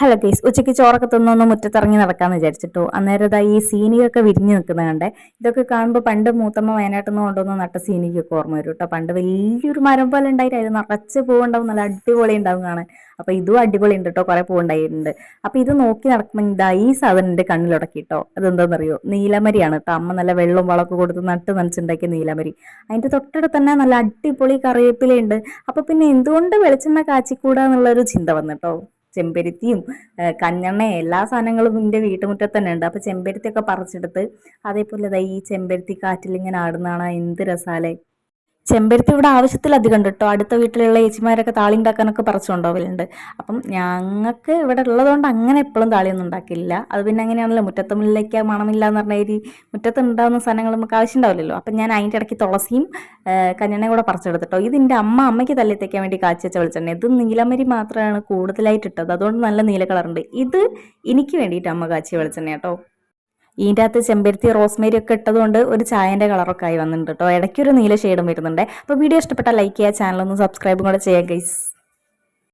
Hello guys, ഉച്ചയ്ക്ക് ചോറൊക്കെ തിന്നൊന്ന് മുറ്റത്തിറങ്ങി നടക്കാമെന്ന് വിചാരിച്ചിട്ടോ. അന്നേരം ഈ സീനിയൊക്കെ വിരിഞ്ഞ് നിൽക്കുന്നത് കണ്ടേ. ഇതൊക്കെ കാണുമ്പോൾ പണ്ട് മൂത്തമ്മ വയനാട്ടിൽ നിന്ന് കൊണ്ടുവന്ന് നട്ട സീനിക്കൊക്കെ ഓർമ്മ വരും കേട്ടോ. പണ്ട് വലിയൊരു മരം പോലെ ഉണ്ടായിട്ട് അതിൽ നിറച്ച് പൂവുണ്ടാവും, നല്ല അടിപൊളി ഉണ്ടാവും കാണാൻ. അപ്പോൾ ഇതും അടിപൊളി ഉണ്ട് കേട്ടോ, കുറേ പൂവുണ്ടായിട്ടുണ്ട്. അപ്പോൾ ഇത് നോക്കി നടക്കുമ്പോൾ ഇതാ ഈ സാധനം എൻ്റെ കണ്ണിലുടക്കി കേട്ടോ. അതെന്താണെന്നറിയോ? നീലമരിയാണ് കേട്ടോ. അമ്മ നല്ല വെള്ളവും വളമൊക്കെ കൊടുത്ത് നട്ട് നനച്ചുണ്ടാക്കിയ നീലമരി. അതിൻ്റെ തൊട്ടടുത്ത് തന്നെ നല്ല അടിപൊളി കറിവേപ്പിലയുണ്ട്. അപ്പോൾ പിന്നെ എന്തുകൊണ്ട് വെളിച്ചെണ്ണ കാച്ചിക്കൂടാ എന്നുള്ളൊരു ചിന്ത വന്നിട്ടോ. ചെമ്പരത്തിയും കഞ്ഞെണ്ണയും എല്ലാ സാധനങ്ങളും എൻ്റെ വീട്ടുമുറ്റത്ത് തന്നെ ഉണ്ട്. അപ്പോൾ ചെമ്പരത്തിയൊക്കെ പറിച്ചെടുത്ത് അതേപോലെ ഈ ചെമ്പരത്തി കാറ്റിൽ ഇങ്ങനെ ആടുന്നതാണ് എന്ത് രസാലേ. ചെമ്പരത്തി ഇവിടെ ആവശ്യത്തിലധികം ഉണ്ട് കേട്ടോ. അടുത്ത വീട്ടിലുള്ള ചേച്ചിമാരൊക്കെ താളി ഉണ്ടാക്കാനൊക്കെ പറിച്ചുകൊണ്ടുപോകലുണ്ട്. അപ്പം ഞങ്ങൾക്ക് ഇവിടെ ഉള്ളതുകൊണ്ട് അങ്ങനെ എപ്പോഴും താളിയൊന്നും ഉണ്ടാക്കില്ല. അത് പിന്നെ അങ്ങനെയാണല്ലോ, മുറ്റത്ത് മുല്ലയ്ക്ക് മണമില്ല എന്ന് പറഞ്ഞ ഒരു മുറ്റത്ത് ഉണ്ടാകുന്ന സാധനങ്ങൾ നമുക്ക് ആവശ്യം ഉണ്ടാവില്ലല്ലോ. അപ്പം ഞാൻ അതിൻ്റെ ഇടയ്ക്ക് തുളസിയും കഞ്ഞെണ്ണയും കൂടെ പറിച്ചെടുത്തിട്ടോ. ഇത് എൻ്റെ അമ്മയ്ക്ക് തല്ലി തേക്കാൻ വേണ്ടി കാച്ചി വെച്ച വെളിച്ചെണ്ണ. ഇത് നീലമരി മാത്രമാണ് കൂടുതലായിട്ട് ഇട്ടത്, അതുകൊണ്ട് നല്ല നീല കളറുണ്ട്. ഇത് എനിക്ക് വേണ്ടിയിട്ട് അമ്മ കാച്ചിയ വെളിച്ചെണ്ണ കേട്ടോ. ഇതിൻ്റെ അകത്ത് ചെമ്പരത്തി റോസ്മേരി ഒക്കെ ഇട്ടതുകൊണ്ട് ഒരു ചായൻ്റെ കളറൊക്കെ ആയി വന്നിട്ടുണ്ട് കേട്ടോ. ഇടയ്ക്കൊരു നീല ഷെയ്ഡും വരുന്നുണ്ട്. അപ്പോൾ വീഡിയോ ഇഷ്ടപ്പെട്ടാൽ ലൈക്ക് ചെയ്യുക, ചാനലൊന്ന് സബ്സ്ക്രൈബും കൂടെ ചെയ്യുക ഗൈസ്.